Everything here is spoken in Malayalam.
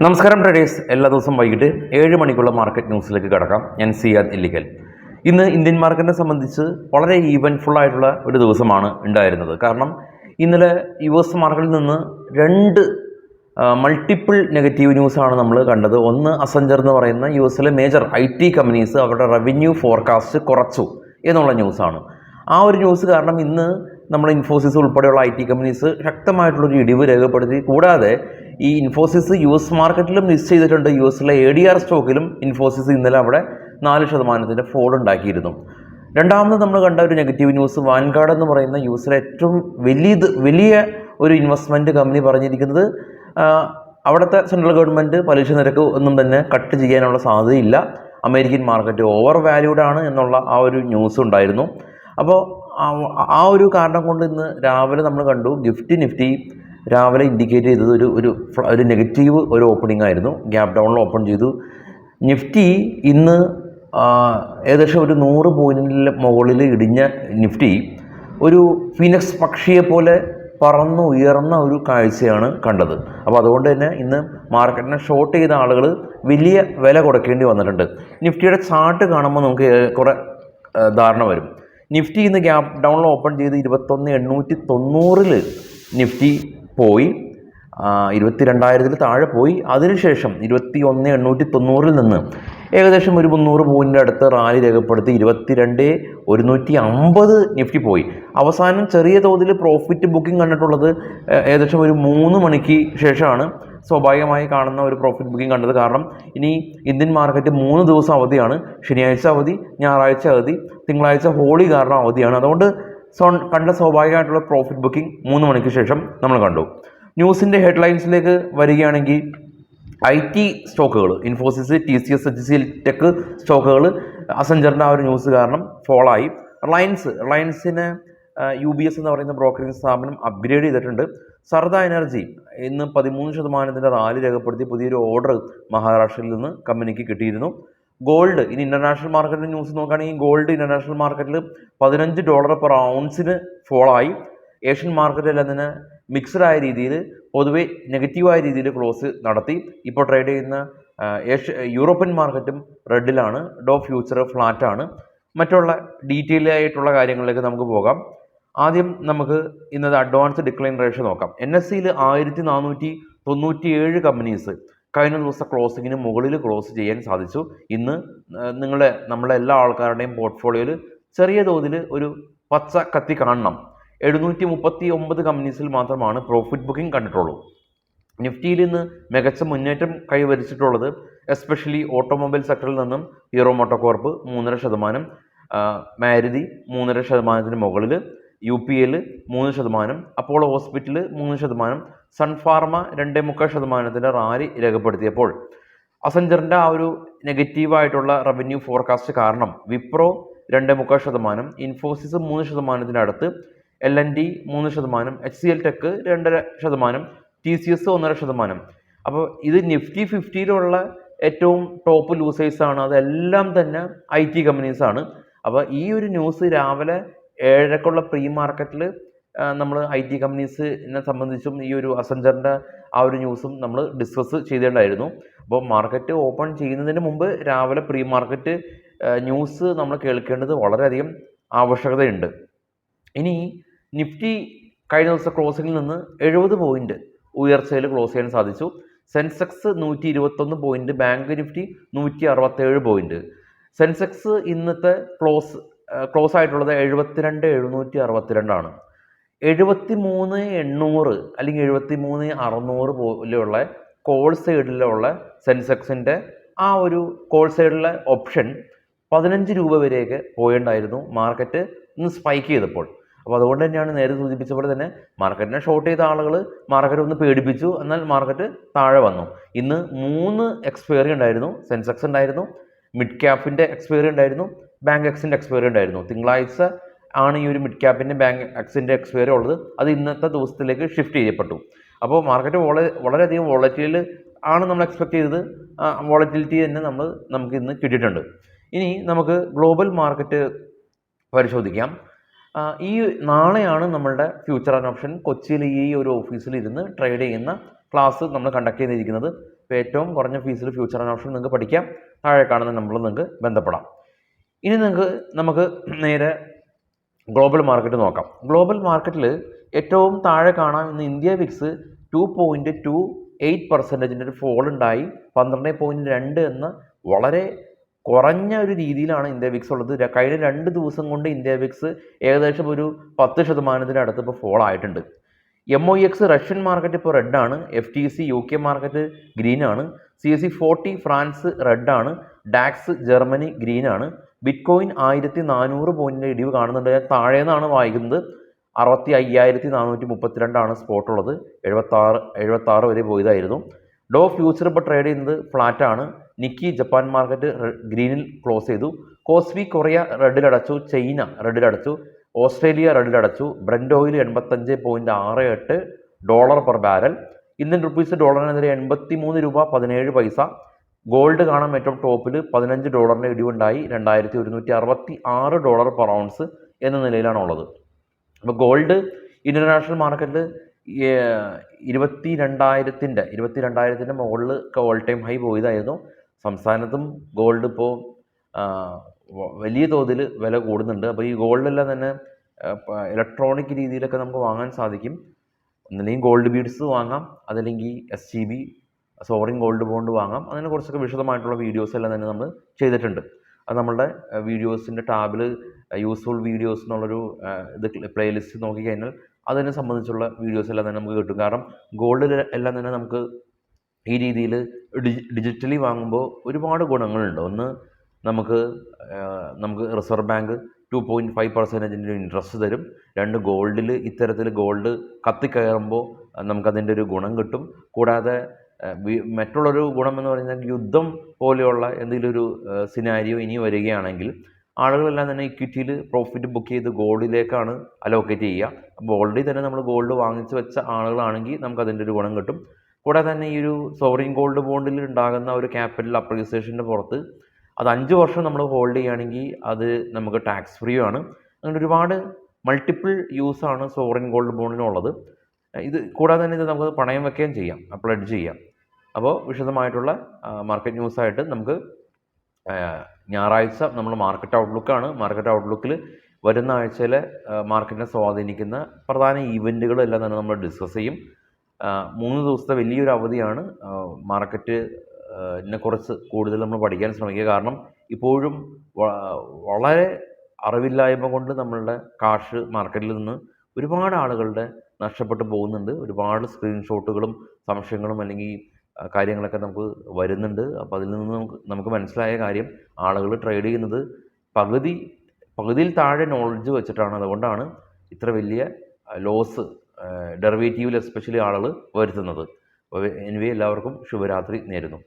നമസ്കാരം ട്രേഡേഴ്സ്, എല്ലാ ദിവസവും വൈകിട്ട് 7 മണിക്കുള്ള മാർക്കറ്റ് ന്യൂസിലേക്ക് കടക്കാം. ഞാൻ സിയാദ് ഇല്ലിക്കൽ. ഇന്ന് ഇന്ത്യൻ മാർക്കറ്റിനെ സംബന്ധിച്ച് വളരെ ഈവൻഫുൾ ആയിട്ടുള്ള ഒരു ദിവസമാണ് ഉണ്ടായിരുന്നത്. കാരണം ഇന്നലെ US മാർക്കറ്റിൽ നിന്ന് രണ്ട് മൾട്ടിപ്പിൾ നെഗറ്റീവ് ന്യൂസാണ് നമ്മൾ കണ്ടത്. ഒന്ന്, അസഞ്ചർ എന്ന് പറയുന്ന US മേജർ IT കമ്പനീസ് അവരുടെ റവന്യൂ ഫോർകാസ്റ്റ് കുറച്ചു എന്നുള്ള ന്യൂസാണ്. ആ ഒരു ന്യൂസ് കാരണം ഇന്ന് നമ്മൾ ഇൻഫോസിസ് ഉൾപ്പെടെയുള്ള IT കമ്പനീസ് ശക്തമായിട്ടുള്ളൊരു ഇടിവ് രേഖപ്പെടുത്തി. കൂടാതെ ഈ ഇൻഫോസിസ് US മാർക്കറ്റിലും ലിസ്റ്റ് ചെയ്തിട്ടുണ്ട്. US ADR സ്റ്റോക്കിലും ഇൻഫോസിസ് ഇന്നലെ അവിടെ 4% ഫോൾ ഉണ്ടാക്കിയിരുന്നു. രണ്ടാമത് നമ്മൾ കണ്ട ഒരു നെഗറ്റീവ് ന്യൂസ്, വാൻഗാർഡ് എന്ന് പറയുന്ന US ഏറ്റവും വലിയ ഒരു ഇൻവെസ്റ്റ്മെൻറ്റ് കമ്പനി പറഞ്ഞിരിക്കുന്നത് അവിടുത്തെ സെൻട്രൽ ഗവൺമെൻറ് പലിശ നിരക്ക് ഒന്നും തന്നെ കട്ട് ചെയ്യാനുള്ള സാധ്യതയില്ല, അമേരിക്കൻ മാർക്കറ്റ് ഓവർ വാല്യൂഡ് ആണ് എന്നുള്ള ആ ഒരു ന്യൂസ് ഉണ്ടായിരുന്നു. അപ്പോൾ ആ ഒരു കാരണം കൊണ്ട് ഇന്ന് രാവിലെ നമ്മൾ കണ്ടു നിഫ്റ്റി രാവിലെ ഇൻഡിക്കേറ്റ് ചെയ്തത് ഒരു നെഗറ്റീവ് ഒരു ഓപ്പണിംഗ് ആയിരുന്നു. ഗ്യാപ് ഡൗണിൽ ഓപ്പൺ ചെയ്തു. നിഫ്റ്റി ഇന്ന് ഏകദേശം ഒരു 100 പോയിന്റിന് മുകളിൽ ഇടിഞ്ഞ നിഫ്റ്റി ഒരു ഫീനിക്സ് പക്ഷിയെ പോലെ ഉയർന്ന ഒരു കാഴ്ചയാണ് കണ്ടത്. അപ്പോൾ അതുകൊണ്ട് തന്നെ ഇന്ന് മാർക്കറ്റിനെ ഷോർട്ട് ചെയ്ത ആളുകൾ വലിയ വില കൊടുക്കേണ്ടി വന്നിട്ടുണ്ട്. നിഫ്റ്റിയുടെ ചാർട്ട് കാണുമ്പോൾ നമുക്ക് കുറേ ധാരണ വരും. നിഫ്റ്റി ഇന്ന് ഗ്യാപ് ഡൗണിൽ ഓപ്പൺ ചെയ്ത് 21,890 നിഫ്റ്റി പോയി, 22,000 താഴെ പോയി. അതിനുശേഷം 21,890 നിന്ന് ഏകദേശം ഒരു 300 പോയിൻ്റ് അടുത്ത് റാലി രേഖപ്പെടുത്തി 22,150 നിഫ്റ്റി പോയി. അവസാനം ചെറിയ തോതിൽ പ്രോഫിറ്റ് ബുക്കിംഗ് കണ്ടിട്ടുള്ളത് ഏകദേശം ഒരു 3 മണിക്ക് ശേഷമാണ് സ്വാഭാവികമായി കാണുന്ന ഒരു പ്രോഫിറ്റ് ബുക്കിംഗ് കണ്ടത്. കാരണം ഇനി ഇന്ത്യൻ മാർക്കറ്റ് 3 ദിവസം അവധിയാണ്. ശനിയാഴ്ച അവധി, ഞായറാഴ്ച അവധി, തിങ്കളാഴ്ച ഹോളി കാരണം അവധിയാണ്. അതുകൊണ്ട് കണ്ട സ്വാഭാവികമായിട്ടുള്ള പ്രോഫിറ്റ് ബുക്കിംഗ് 3 മണിക്ക് ശേഷം നമ്മൾ കണ്ടു. ന്യൂസിൻ്റെ ഹെഡ്ലൈൻസിലേക്ക് വരികയാണെങ്കിൽ IT സ്റ്റോക്കുകൾ, ഇൻഫോസിസ്, TCS, HCL ടെക് സ്റ്റോക്കുകൾ അസഞ്ചറിൻ്റെ ആ ഒരു ന്യൂസ് കാരണം ഫോളായി. റിലയൻസിനെ UBS എന്ന് പറയുന്ന ബ്രോക്കറിംഗ് സ്ഥാപനം അപ്ഗ്രേഡ് ചെയ്തിട്ടുണ്ട്. സർദ എനർജി ഇന്ന് 13% റാലി രേഖപ്പെടുത്തി പുതിയൊരു ഓർഡർ മഹാരാഷ്ട്രയിൽ നിന്ന് കമ്പനിക്ക് കിട്ടിയിരുന്നു. ഗോൾഡ്, ഇനി ഇൻ്റർനാഷണൽ മാർക്കറ്റിൽ ന്യൂസ് നോക്കുകയാണെങ്കിൽ ഗോൾഡ് ഇൻ്റർനാഷണൽ മാർക്കറ്റിൽ $15 പെർ ഔൺസിന് ഫോളായി. ഏഷ്യൻ മാർക്കറ്റിലെല്ലാം തന്നെ മിക്സഡായ രീതിയിൽ, പൊതുവെ നെഗറ്റീവായ രീതിയിൽ ക്ലോസ് നടത്തി. ഇപ്പോൾ ട്രേഡ് ചെയ്യുന്ന യൂറോപ്യൻ മാർക്കറ്റും റെഡിലാണ്. ഡോ ഫ്യൂച്ചർ ഫ്ലാറ്റാണ്. മറ്റുള്ള ഡീറ്റെയിൽ ആയിട്ടുള്ള കാര്യങ്ങളിലേക്ക് നമുക്ക് പോകാം. ആദ്യം നമുക്ക് ഇന്നത്തെ അഡ്വാൻസ് ഡിക്ലൈൻ റേഷ്യോ നോക്കാം. NSEയിൽ 1497 കമ്പനീസ് കഴിഞ്ഞ ദിവസം ക്ലോസിങ്ങിന് മുകളിൽ ക്ലോസ് ചെയ്യാൻ സാധിച്ചു. ഇന്ന് നമ്മളെ എല്ലാ ആൾക്കാരുടെയും പോർട്ട്ഫോളിയോയിൽ ചെറിയ തോതിൽ ഒരു പച്ച കത്തി കാണണം. 739 കമ്പനീസിൽ മാത്രമാണ് പ്രോഫിറ്റ് ബുക്കിംഗ് കണ്ടിട്ടുള്ളൂ. നിഫ്റ്റിയിൽ ഇന്ന് മികച്ച മുന്നേറ്റം കൈവരിച്ചിട്ടുള്ളത് എസ്പെഷ്യലി ഓട്ടോമൊബൈൽ സെക്ടറിൽ നിന്നും ഹീറോ മോട്ടോകോർപ്പ് 3.5%, മാരുതി 3.5% മുകളിൽ, UPL 3%, Apollo hospital 3%, Sun Pharma 2.25% rally രേഖപ്പെടുത്തിയപ്പോൾ അസഞ്ചറിൻ്റെ ആ ഒരു നെഗറ്റീവായിട്ടുള്ള റവന്യൂ ഫോർകാസ്റ്റ് കാരണം വിപ്രോ 2.25%, ഇൻഫോസിസ് 3% അടുത്ത്, LNT 3%, HCL ടെക് 2.5%, TCS 1.5%. അപ്പോൾ ഇത് നിഫ്റ്റി 50-യിലുള്ള ഏറ്റവും ടോപ്പ് ലൂസേഴ്സാണ്. അതെല്ലാം തന്നെ IT കമ്പനീസാണ്. അപ്പോൾ ഈ ഒരു ന്യൂസ് രാവിലെ 7:00 പ്രീ മാർക്കറ്റിൽ നമ്മൾ IT കമ്പനീസിനെ സംബന്ധിച്ചും ഈ ഒരു അസഞ്ചറിൻ്റെ ആ ഒരു ന്യൂസും നമ്മൾ ഡിസ്കസ് ചെയ്തേണ്ടായിരുന്നു. അപ്പോൾ മാർക്കറ്റ് ഓപ്പൺ ചെയ്യുന്നതിന് മുമ്പ് രാവിലെ പ്രീ മാർക്കറ്റ് ന്യൂസ് നമ്മൾ കേൾക്കേണ്ടത് വളരെയധികം ആവശ്യകതയുണ്ട്. ഇനി നിഫ്റ്റി കഴിഞ്ഞ ദിവസം ക്ലോസിങ്ങിൽ നിന്ന് 70 പോയിന്റ് ഉയർച്ചയിൽ ക്ലോസ് ചെയ്യാൻ സാധിച്ചു. Sensex 121 point, bank Nifty 167 point. Sensex ഇന്നത്തെ ക്ലോസ് ആയിട്ടുള്ളത് 72,762 ആണ്. 73,800 അല്ലെങ്കിൽ 73,600 പോലെയുള്ള കോൾ സൈഡിലുള്ള സെൻസെക്സിൻ്റെ ആ ഒരു കോൾ സൈഡിലെ ഓപ്ഷൻ 15 രൂപ വരെയൊക്കെ പോയിട്ടുണ്ടായിരുന്നു മാർക്കറ്റ് ഇന്ന് സ്പൈക്ക് ചെയ്തപ്പോൾ. അപ്പോൾ അതുകൊണ്ട് തന്നെയാണ് നേരെ സൂചിപ്പിച്ച പോലെ തന്നെ മാർക്കറ്റിനെ ഷോർട്ട് ചെയ്ത ആളുകൾ മാർക്കറ്റ് ഒന്ന് പേടിപ്പിച്ചു, എന്നാൽ മാർക്കറ്റ് താഴെ വന്നു. ഇന്ന് 3 എക്സ്പയറി ഉണ്ടായിരുന്നു. സെൻസെക്സ് ഉണ്ടായിരുന്നു, മിഡ് ക്യാപ്പിൻ്റെ എക്സ്പയറി ഉണ്ടായിരുന്നു, ബാങ്ക് എക്സിൻ്റെ എക്സ്പയറി ഉണ്ടായിരുന്നു. തിങ്കളാഴ്ച ആണ് ഈ ഒരു മിഡ് ക്യാപ്പിൻ്റെ ബാങ്ക് എക്സിൻ്റെ എക്സ്പയറി ഉള്ളത്. അത് ഇന്നത്തെ ദിവസത്തിലേക്ക് ഷിഫ്റ്റ് ചെയ്യപ്പെട്ടു. അപ്പോൾ മാർക്കറ്റ് വളരെയധികം വോളറ്റിൽ ആണ് നമ്മൾ എക്സ്പെക്ട് ചെയ്തത്. വോളറ്റിലിറ്റി തന്നെ നമുക്ക് ഇന്ന് കിട്ടിയിട്ടുണ്ട്. ഇനി നമുക്ക് ഗ്ലോബൽ മാർക്കറ്റ് പരിശോധിക്കാം. ഈ നാളെയാണ് നമ്മളുടെ ഫ്യൂച്ചർ ആൻഡ് ഓപ്ഷൻ കൊച്ചിയിൽ ഈ ഒരു ഓഫീസിൽ ഇരുന്ന് ട്രേഡ് ചെയ്യുന്ന ക്ലാസ് നമ്മൾ കണ്ടക്ട് ചെയ്തിരിക്കുന്നത്. ഇപ്പോൾ ഏറ്റവും കുറഞ്ഞ ഫീസിൽ ഫ്യൂച്ചർ ആൻഡ് ഓപ്ഷൻ നിങ്ങൾക്ക് പഠിക്കാം. താഴെ കാണുന്ന നമ്പറിൽ നിങ്ങൾക്ക് ബന്ധപ്പെടാം. ഇനി നമുക്ക് നേരെ ഗ്ലോബൽ മാർക്കറ്റ് നോക്കാം. ഗ്ലോബൽ മാർക്കറ്റിൽ ഏറ്റവും താഴെ കാണാം ഇന്ന് ഇന്ത്യ വിക്സ് 2.28% ഒരു ഫോൾ ഉണ്ടായി. 12.2 എന്ന വളരെ കുറഞ്ഞ ഒരു രീതിയിലാണ് ഇന്ത്യ വിക്സ് ഉള്ളത്. കഴിഞ്ഞ 2 ദിവസം കൊണ്ട് ഇന്ത്യ വിക്സ് ഏകദേശം ഒരു 10% അടുത്ത് ഇപ്പോൾ ഫോൾ ആയിട്ടുണ്ട്. MOX റഷ്യൻ മാർക്കറ്റ് ഇപ്പോൾ റെഡ് ആണ്. FTSE UK മാർക്കറ്റ് ഗ്രീൻ ആണ്. CAC 40 ഫ്രാൻസ് റെഡ് ആണ്. ഡാക്സ് ജർമ്മനി ഗ്രീൻ ആണ്. ബിറ്റ്കോയിൻ 1400 പോയിന്റിന്റെ ഇടിവ് കാണുന്നുണ്ട്. താഴെ നിന്നാണ് വായിക്കുന്നത്. 65,432 ആണ് സ്പോട്ട് ഉള്ളത്. 76 വരെ പോയതായിരുന്നു. ഡോ ഫ്യൂച്ചർ ഇപ്പോൾ ട്രേഡ് ചെയ്യുന്നത് ഫ്ലാറ്റ് ആണ്. നിക്കി ജപ്പാൻ മാർക്കറ്റ് ഗ്രീനിൽ ക്ലോസ് ചെയ്തു. കോസ്പി കൊറിയ റെഡിലടച്ചു. ചൈന റെഡിലടച്ചു. ഓസ്ട്രേലിയ റെഡിലടച്ചു. Brent oil 85.68 dollar per barrel. Indian rupees ഡോളറിനെതിരെ 83 രൂപ 17 പൈസ. ഗോൾഡ് കാണാം ഏറ്റവും ടോപ്പിൽ $15 ഇടിവുണ്ടായി. $2166 പെർ ഔൺസ് എന്ന നിലയിലാണ് ഉള്ളത്. അപ്പോൾ ഗോൾഡ് ഇൻ്റർനാഷണൽ മാർക്കറ്റിൽ 22,000 മുകളിൽ ഓൾ ടൈം ഹൈ പോയതായിരുന്നു. സംസ്ഥാനത്തും ഗോൾഡ് ഇപ്പോൾ വലിയ തോതിൽ വില കൂടുന്നുണ്ട്. അപ്പോൾ ഈ ഗോൾഡെല്ലാം തന്നെ ഇലക്ട്രോണിക് രീതിയിലൊക്കെ നമുക്ക് വാങ്ങാൻ സാധിക്കും. ഒന്നില്ലെങ്കിൽ ഗോൾഡ് ബീഡ്സ് വാങ്ങാം, അതല്ലെങ്കിൽ SGB സോവറിൻ ഗോൾഡ് ബോണ്ട് വാങ്ങാം. അതിനെ കുറിച്ചൊക്കെ വിശദമായിട്ടുള്ള വീഡിയോസ് എല്ലാം തന്നെ നമ്മൾ ചെയ്തിട്ടുണ്ട്. അത് നമ്മളുടെ വീഡിയോസിൻ്റെ ടാബിൽ യൂസ്ഫുൾ വീഡിയോസ് എന്നുള്ളൊരു പ്ലേലിസ്റ്റ് നോക്കിക്കഴിഞ്ഞാൽ അതിനെ സംബന്ധിച്ചുള്ള വീഡിയോസ് എല്ലാം തന്നെ നമുക്ക് കിട്ടും. കാരണം ഗോൾഡ് എല്ലാം തന്നെ നമുക്ക് ഈ രീതിയിൽ ഡിജിറ്റലി വാങ്ങുമ്പോൾ ഒരുപാട് ഗുണങ്ങളുണ്ട്. ഒന്ന്, നമുക്ക് റിസർവ് ബാങ്ക് 2.5% ഇൻട്രസ്റ്റ് തരും. 2, ഗോൾഡിൽ ഇത്തരത്തിൽ ഗോൾഡ് കത്തിക്കയറുമ്പോൾ നമുക്കതിൻ്റെ ഒരു ഗുണം കിട്ടും. കൂടാതെ മറ്റുള്ളൊരു ഗുണം എന്ന് പറഞ്ഞാൽ യുദ്ധം പോലെയുള്ള എന്തെങ്കിലും ഒരു സിനാരിയോ ഇനി വരികയാണെങ്കിൽ ആളുകളെല്ലാം തന്നെ ഇക്വിറ്റിയിൽ പ്രോഫിറ്റ് ബുക്ക് ചെയ്ത് ഗോൾഡിലേക്കാണ് അലോക്കേറ്റ് ചെയ്യുക. അപ്പോൾ ഓൾറെഡി തന്നെ നമ്മൾ ഗോൾഡ് വാങ്ങിച്ച് വെച്ച ആളുകളാണെങ്കിൽ നമുക്കതിൻ്റെ ഒരു ഗുണം കിട്ടും. കൂടാതെ തന്നെ ഈ ഒരു സോവറിൻ ഗോൾഡ് ബോണ്ടിൽ ഉണ്ടാകുന്ന ഒരു ക്യാപിറ്റൽ അപ്രീസിയേഷൻ്റെ പുറത്ത് അത് 5 വർഷം നമ്മൾ ഹോൾഡ് ചെയ്യുകയാണെങ്കിൽ അത് നമുക്ക് ടാക്സ് ഫ്രീ ആണ്. അങ്ങനെ ഒരുപാട് മൾട്ടിപ്പിൾ യൂസാണ് സോവറിൻ ഗോൾഡ് ബോണ്ടിനുള്ളത്. ഇത് കൂടാതെ തന്നെ ഇത് നമുക്ക് പണയം വെക്കുകയും ചെയ്യാം, പ്ലെഡ്ജ് ചെയ്യാം. അപ്പോൾ വിശദമായിട്ടുള്ള മാർക്കറ്റ് ന്യൂസായിട്ട് നമുക്ക് ഞായറാഴ്ച നമ്മൾ മാർക്കറ്റ് ഔട്ട്ലുക്കാണ്. മാർക്കറ്റ് ഔട്ട്ലുക്കിൽ വരുന്ന ആഴ്ചയിലെ മാർക്കറ്റിനെ സ്വാധീനിക്കുന്ന പ്രധാന ഈവൻറ്റുകളെല്ലാം തന്നെ നമ്മൾ ഡിസ്കസ് ചെയ്യും. 3 ദിവസത്തെ വലിയൊരു അവധിയാണ്. മാർക്കറ്റിനെ കുറിച്ച് കൂടുതൽ നമ്മൾ പഠിക്കാൻ ശ്രമിക്കുക. കാരണം ഇപ്പോഴും വളരെ അറിവില്ലായ്മ കൊണ്ട് നമ്മളുടെ കാശ് മാർക്കറ്റിൽ നിന്ന് ഒരുപാട് ആളുകളുടെ നഷ്ടപ്പെട്ടു പോകുന്നുണ്ട്. ഒരുപാട് സ്ക്രീൻഷോട്ടുകളും സംശയങ്ങളും അല്ലെങ്കിൽ കാര്യങ്ങളൊക്കെ നമുക്ക് വരുന്നുണ്ട്. അപ്പോൾ അതിൽ നിന്ന് നമുക്ക് മനസ്സിലായ കാര്യം, ആളുകൾ ട്രേഡ് ചെയ്യുന്നത് പകുതിയിൽ താഴെ നോളജ് വെച്ചിട്ടാണ്. അതുകൊണ്ടാണ് ഇത്ര വലിയ ലോസ് ഡെറിവേറ്റീവിൽ എസ്പെഷ്യലി ആളുകൾ വരുത്തുന്നത്. അപ്പോൾ എനിവേ എല്ലാവർക്കും ശുഭരാത്രി നേരുന്നു.